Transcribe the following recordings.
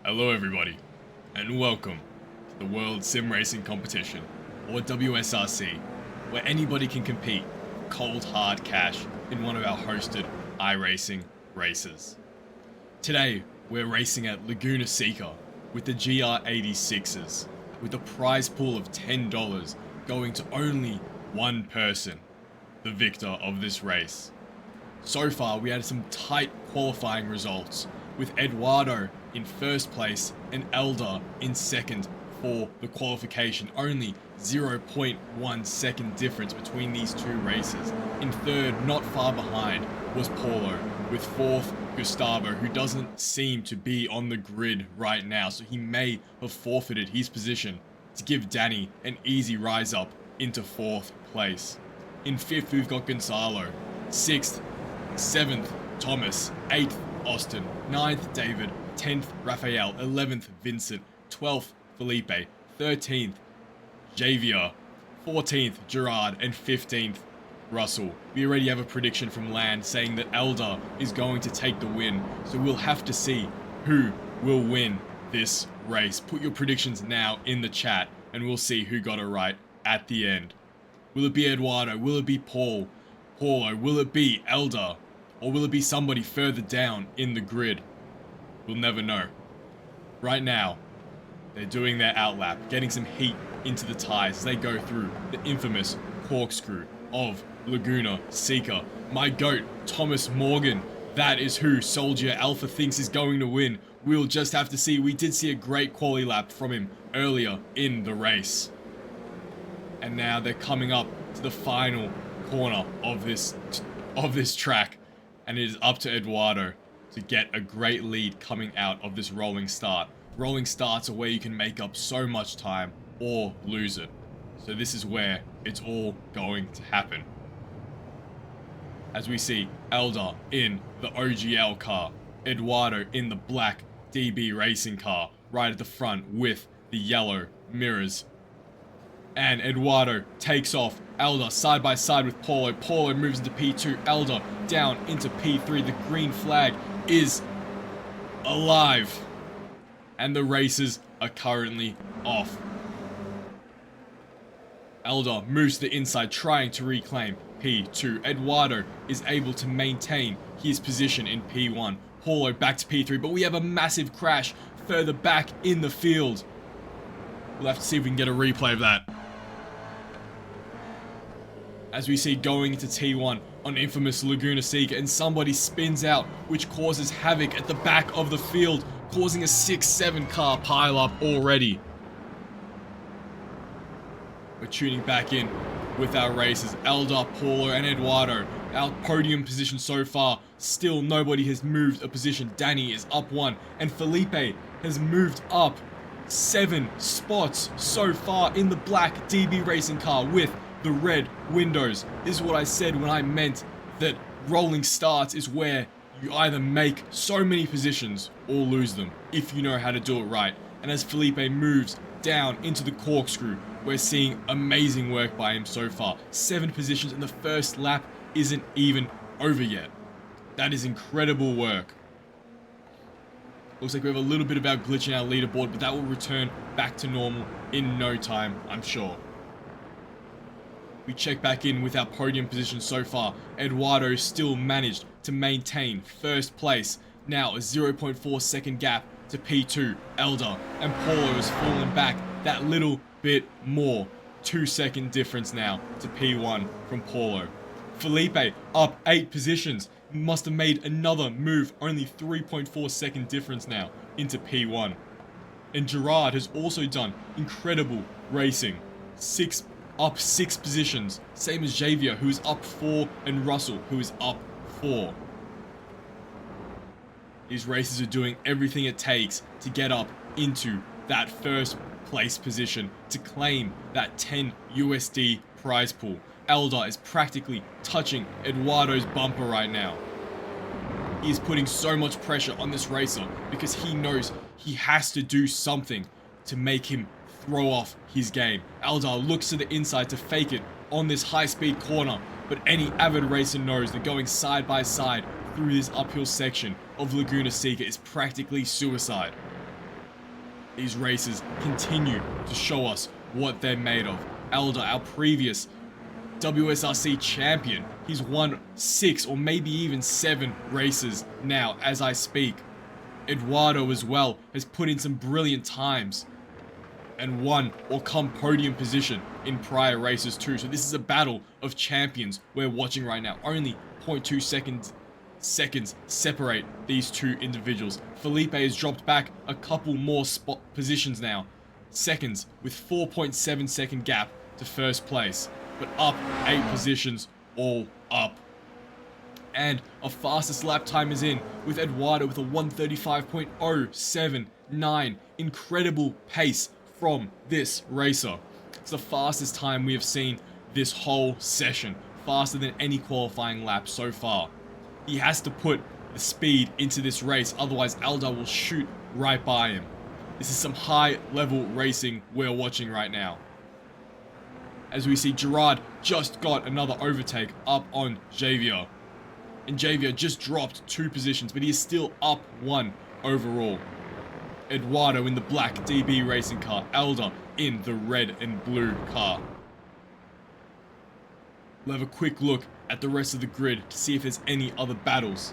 Hello everybody, and welcome to the World Sim Racing Competition, or WSRC, where anybody can compete for cold hard cash in one of our hosted iRacing races. Today, we're racing at Laguna Seca with the GR86s, with a prize pool of $10 going to only one person, the victor of this race. So far, we had some tight qualifying results, with Eduardo in first place and Elder in second for the qualification. Only 0.1 second difference between these two races. In third, not far behind, was Paulo, with fourth, Gustavo, who doesn't seem to be on the grid right now, so he may have forfeited his position to give Danny an easy rise up into fourth place. In fifth, we've got Gonzalo. Sixth, seventh, Thomas. Eighth, Austin. 9th, David. 10th, Raphael. 11th, Vincent. 12th, Felipe. 13th, Javier. 14th, Gerard. And 15th, Russell. We already have a prediction from land saying that Elder is going to take the win, so we'll have to see who will win this race. Put your predictions now in the chat and we'll see who got it right at the end. Will it be Eduardo? Will it be Paulo? Will it be Elder? Or will it be somebody further down in the grid? We'll never know. Right now, they're doing their outlap, getting some heat into the tires as they go through the infamous corkscrew of Laguna Seca. My GOAT, Thomas Morgan. That is who Soldier Alpha thinks is going to win. We'll just have to see. We did see a great quali lap from him earlier in the race. And now they're coming up to the final corner of this track. And it is up to Eduardo to get a great lead coming out of this rolling start. Rolling starts are where you can make up so much time or lose it. So this is where it's all going to happen. As we see Elder in the OGL car, Eduardo in the black DB racing car right at the front with the yellow mirrors. And Eduardo takes off. Elder side by side with Paulo. Paulo moves into P2. Elder down into P3. The green flag is alive. And the races are currently off. Elder moves to the inside, trying to reclaim P2. Eduardo is able to maintain his position in P1. Paulo back to P3, but we have a massive crash further back in the field. We'll have to see if we can get a replay of that. As we see going into T1 on infamous Laguna Seca, and somebody spins out, which causes havoc at the back of the field, causing a 6-7 car pileup already. We're tuning back in with our racers, Elder, Paulo, and Eduardo. Our podium position so far, still nobody has moved a position. Danny is up 1, and Felipe has moved up 7 spots so far in the black DB racing car with the red windows. This is what I said when I meant that rolling starts is where you either make so many positions or lose them, if you know how to do it right. And as Felipe moves down into the corkscrew, we're seeing amazing work by him so far. 7 positions, and the first lap isn't even over yet. That is incredible work. Looks like we have a little bit of our glitch in our leaderboard, but that will return back to normal in no time, I'm sure. We check back in with our podium position so far. Eduardo still managed to maintain first place. Now a 0.4 second gap to P2, Elder, and Paulo has fallen back that little bit more. 2-second difference now to P1 from Paulo. Felipe up 8 positions. Must have made another move. Only 3.4 second difference now into P1. And Gerard has also done incredible racing. Up 6 positions, same as Javier, who is up 4, and Russell, who is up 4. These racers are doing everything it takes to get up into that first place position to claim that 10 USD prize pool. Elder is practically touching Eduardo's bumper right now. He is putting so much pressure on this racer because he knows he has to do something to make him throw off his game. Elder looks to the inside to fake it on this high-speed corner, but any avid racer knows that going side by side through this uphill section of Laguna Seca is practically suicide. These races continue to show us what they're made of. Elder, our previous WSRC champion, he's won 6 or maybe even 7 races now as I speak. Eduardo as well has put in some brilliant times and won or come podium position in prior races too. So this is a battle of champions we're watching right now. Only 0.2 seconds separate these two individuals. Felipe has dropped back a couple more spot positions now. Seconds with 4.7 second gap to first place, but up 8 positions all up. And a fastest lap time is in with Eduardo with a 1:35.079. Incredible pace from this racer. It's the fastest time we have seen this whole session. Faster than any qualifying lap so far. He has to put the speed into this race, otherwise Eldar will shoot right by him. This is some high level racing we're watching right now. As we see, Gerard just got another overtake up on Javier. And Javier just dropped 2 positions, but he is still up 1 overall. Eduardo in the black DB racing car, Elder in the red and blue car. We'll have a quick look at the rest of the grid to see if there's any other battles.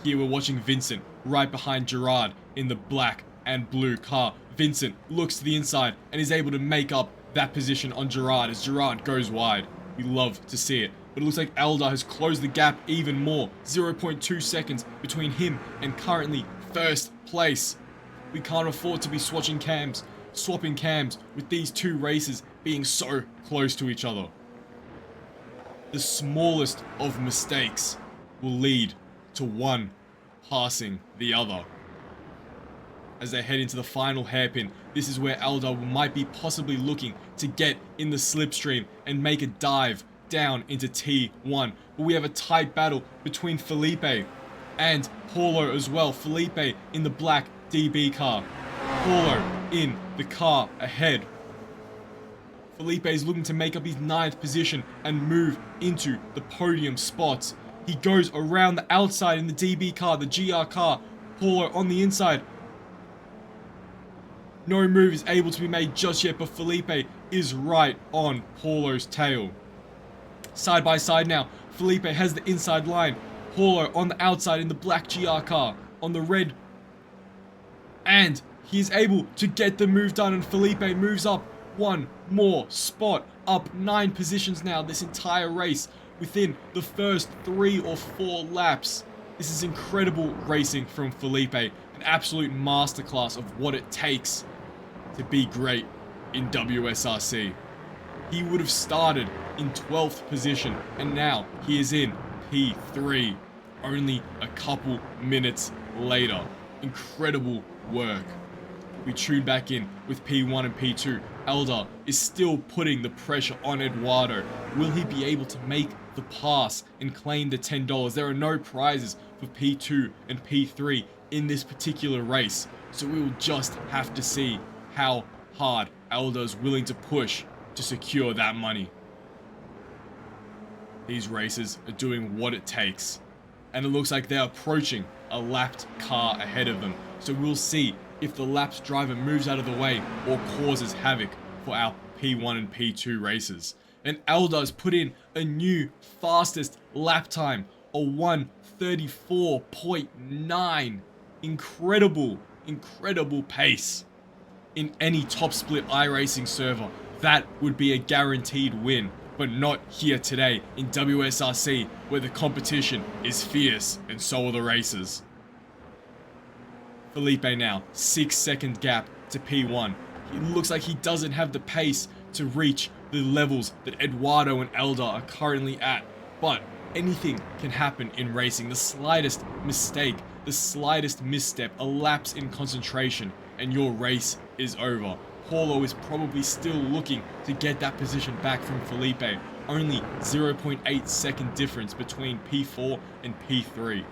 Here we're watching Vincent right behind Gerard in the black and blue car. Vincent looks to the inside and is able to make up that position on Gerard as Gerard goes wide. We love to see it. But it looks like Eldar has closed the gap even more. 0.2 seconds between him and currently first place. We can't afford to be swapping cams with these 2 races being so close to each other. The smallest of mistakes will lead to one passing the other. As they head into the final hairpin, this is where Eldar might be possibly looking to get in the slipstream and make a dive down into T1. But we have a tight battle between Felipe and Paulo as well. Felipe in the black DB car. Paulo in the car ahead. Felipe is looking to make up his 9th position and move into the podium spots. He goes around the outside in the DB car, the GR car. Paulo on the inside. No move is able to be made just yet, but Felipe is right on Paulo's tail. Side by side now, Felipe has the inside line. Paulo on the outside in the black GR car, on the red. And he is able to get the move done, and Felipe moves up 1 more spot, up 9 positions now this entire race within the first 3 or 4 laps. This is incredible racing from Felipe, an absolute masterclass of what it takes to be great in WSRC. He would have started in 12th position and now he is in P3 only a couple minutes later. Incredible work. We tune back in with P1 and P2. Eldar is still putting the pressure on Eduardo. Will he be able to make the pass and claim the $10? There are no prizes for P2 and P3 in this particular race, so we will just have to see how hard Eldar is willing to push to secure that money. These races are doing what it takes, and it looks like they're approaching a lapped car ahead of them, so we'll see if the lapped driver moves out of the way or causes havoc for our P1 and P2 races. And Eldar's put in a new fastest lap time, a 1:34.9. Incredible pace. In any top split iRacing server, that would be a guaranteed win, but not here today in WSRC, where the competition is fierce and so are the races. Felipe now, 6-second gap to P1. It looks like he doesn't have the pace to reach the levels that Eduardo and Eldar are currently at, but anything can happen in racing. The slightest mistake, the slightest misstep, a lapse in concentration, and your race is over. Paulo is probably still looking to get that position back from Felipe. Only 0.8 second difference between P4 and P3.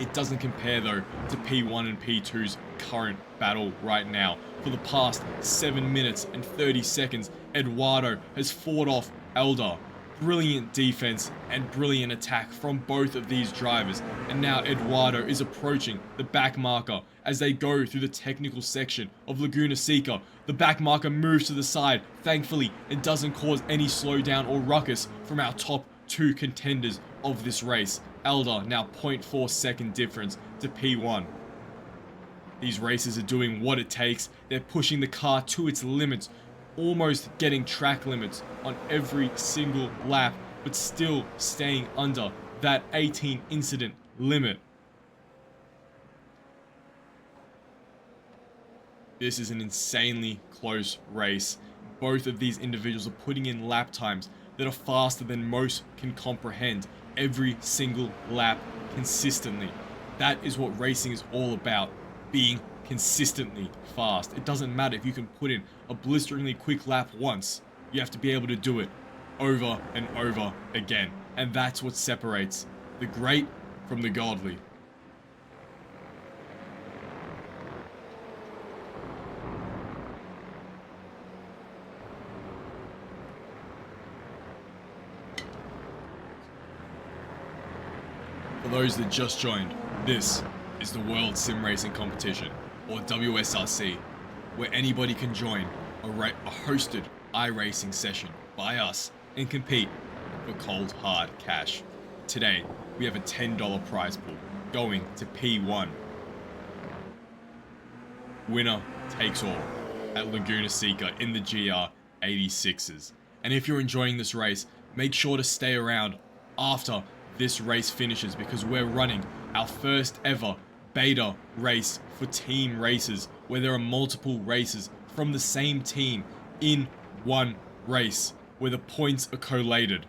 It doesn't compare though to P1 and P2's current battle right now. For the past 7 minutes and 30 seconds, Eduardo has fought off Eldar. Brilliant defense and brilliant attack from both of these drivers, and now Eduardo is approaching the back marker as they go through the technical section of Laguna Seca. The back marker moves to the side, thankfully, and doesn't cause any slowdown or ruckus from our top two contenders of this race. Elder now 0.4 second difference to P1. These racers are doing what it takes. They're pushing the car to its limits, almost getting track limits on every single lap, but still staying under that 18 incident limit. This is an insanely close race. Both of these individuals are putting in lap times that are faster than most can comprehend every single lap consistently. That is what racing is all about, being consistently fast. It doesn't matter if you can put in a blisteringly quick lap once. You have to be able to do it over and over again. And that's what separates the great from the godly. For those that just joined, this is the World Sim Racing Competition, or WSRC, where anybody can join a hosted iRacing session by us and compete for cold hard cash. Today, we have a $10 prize pool going to P1. Winner takes all at Laguna Seca in the GR86s. And if you're enjoying this race, make sure to stay around after this race finishes, because we're running our first ever beta race for team races, where there are multiple races from the same team in one race, where the points are collated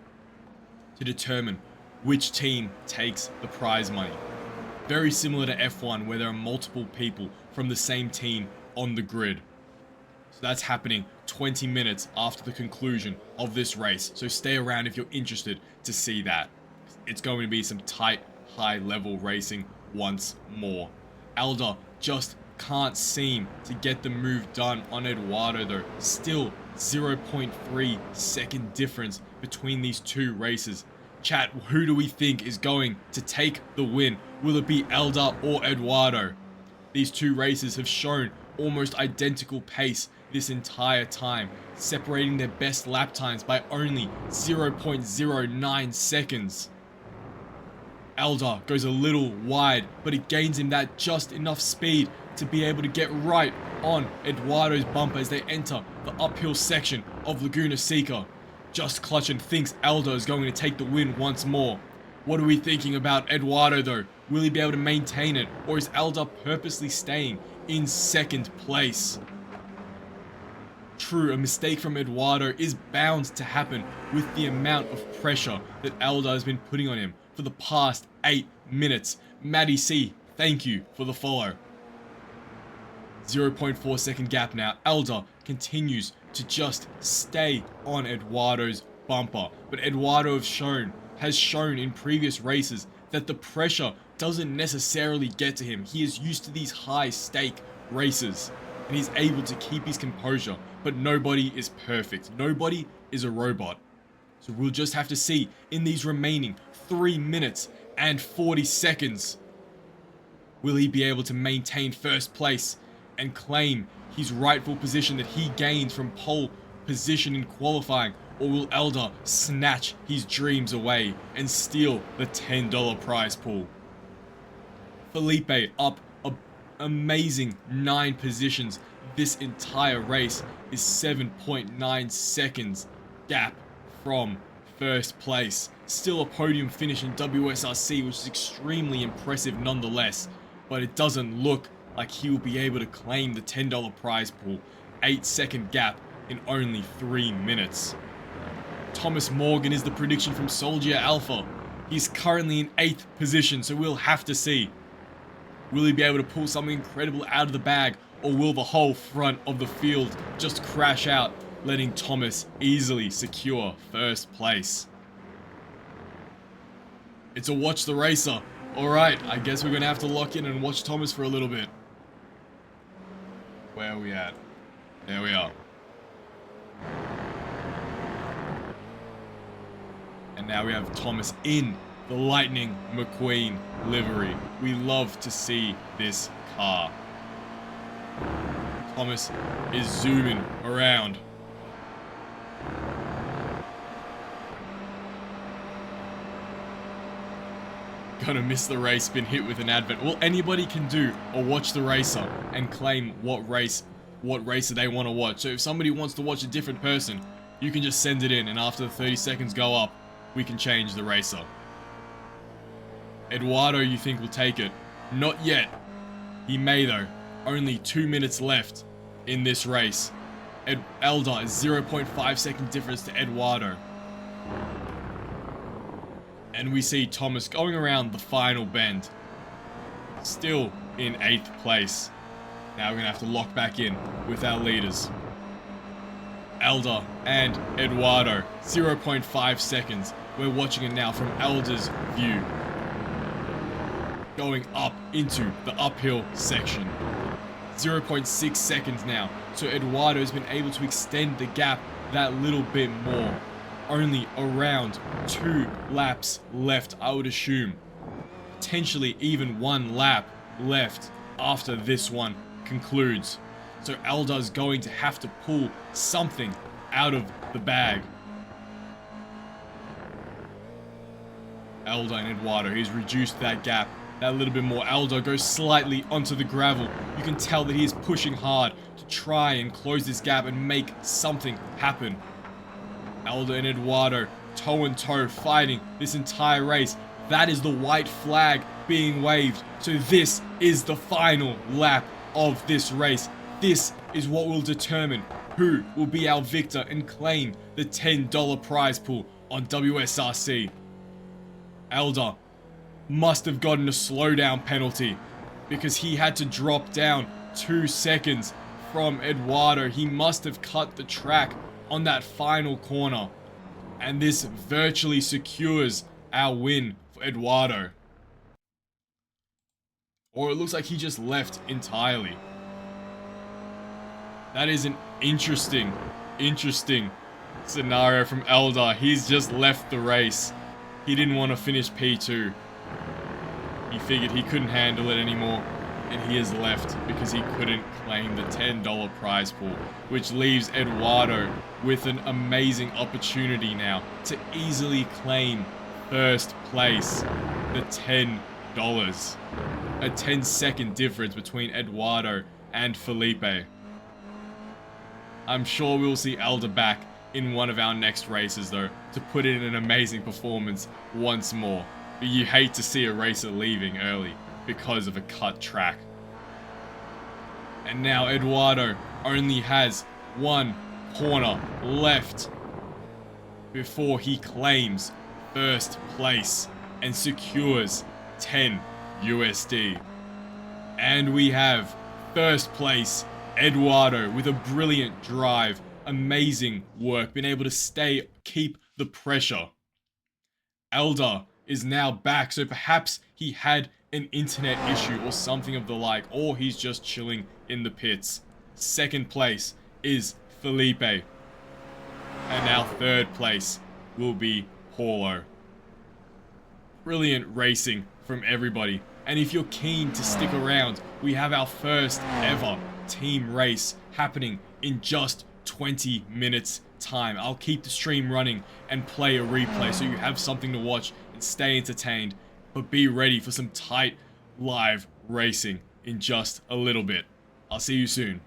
to determine which team takes the prize money. Very similar to F1, where there are multiple people from the same team on the grid. So that's happening 20 minutes after the conclusion of this race, so stay around if you're interested to see that. It's going to be some tight, high-level racing once more. Elder just can't seem to get the move done on Eduardo though. Still 0.3 second difference between these two races. Chat, who do we think is going to take the win? Will it be Elder or Eduardo? These two races have shown almost identical pace this entire time, separating their best lap times by only 0.09 seconds. Elder goes a little wide, but it gains him that just enough speed to be able to get right on Eduardo's bumper as they enter the uphill section of Laguna Seca. Just clutching thinks Elder is going to take the win once more. What are we thinking about Eduardo though? Will he be able to maintain it, or is Elder purposely staying in second place? True, a mistake from Eduardo is bound to happen with the amount of pressure that Elder has been putting on him for the past 8 minutes. Maddie C, thank you for the follow. 0.4 second gap now. Elder continues to just stay on Eduardo's bumper, but Eduardo has shown in previous races that the pressure doesn't necessarily get to him. He is used to these high stake races and he's able to keep his composure, but nobody is perfect. Nobody is a robot. So we'll just have to see in these remaining 3 minutes and 40 seconds. Will he be able to maintain first place and claim his rightful position that he gained from pole position in qualifying? Or will Elder snatch his dreams away and steal the $10 prize pool? Felipe up an amazing 9 positions this entire race is 7.9 seconds gap from first place. Still a podium finish in WSRC, which is extremely impressive nonetheless, but it doesn't look like he will be able to claim the $10 prize pool. 8-second gap in only 3 minutes. Thomas Morgan is the prediction from Soldier Alpha. He's currently in 8th position, so we'll have to see. Will he be able to pull something incredible out of the bag, or will the whole front of the field just crash out, letting Thomas easily secure first place? It's a watch the racer. Alright, I guess we're going to have to lock in and watch Thomas for a little bit. Where are we at? There we are. And now we have Thomas in the Lightning McQueen livery. We love to see this car. Thomas is zooming around. Gonna miss the race, been hit with an advent. Well, anybody can do or watch the racer and claim what racer they want to watch. So if somebody wants to watch a different person, you can just send it in, and after the 30 seconds go up, we can change the racer. Eduardo, you think will take it? Not yet. He may though. Only 2 minutes left in this race. Eldar is 0.5 second difference to Eduardo. And we see Thomas going around the final bend. Still in 8th place. Now we're going to have to lock back in with our leaders. Eldar and Eduardo, 0.5 seconds. We're watching it now from Eldar's view. Going up into the uphill section. 0.6 seconds now. So Eduardo has been able to extend the gap that little bit more. Only around 2 laps left, I would assume. Potentially even 1 lap left after this one concludes. So Eldar's going to have to pull something out of the bag. Eldar and Eduardo, he's reduced that gap that little bit more. Eldar goes slightly onto the gravel. You can tell that he is pushing hard to try and close this gap and make something happen. Eldar and Eduardo, toe and toe, fighting this entire race. That is the white flag being waved. So this is the final lap of this race. This is what will determine who will be our victor and claim the $10 prize pool on WSRC. Eldar must have gotten a slowdown penalty because he had to drop down 2 seconds from Eduardo. He must have cut the track on that final corner, and this virtually secures our win for Eduardo. Or it looks like he just left entirely. That is an interesting scenario from Eldar. He's just left the race. He didn't want to finish P2. He figured he couldn't handle it anymore, and he has left because he couldn't claim the $10 prize pool, which leaves Eduardo with an amazing opportunity now to easily claim first place, the $10. A 10-second difference between Eduardo and Felipe. I'm sure we'll see Eldar back in one of our next races though, to put in an amazing performance once more. But you hate to see a racer leaving early because of a cut track. And now Eduardo only has 1 corner left before he claims first place and secures 10 USD. And we have first place Eduardo with a brilliant drive, amazing work, been able to keep the pressure. Eldar is now back, so perhaps he had an internet issue or something of the like, or he's just chilling in the pits. Second place is Felipe. And now third place will be Paulo. Brilliant racing from everybody. And if you're keen to stick around, we have our first ever team race happening in just 20 minutes time. I'll keep the stream running and play a replay so you have something to watch and stay entertained, but be ready for some tight live racing in just a little bit. I'll see you soon.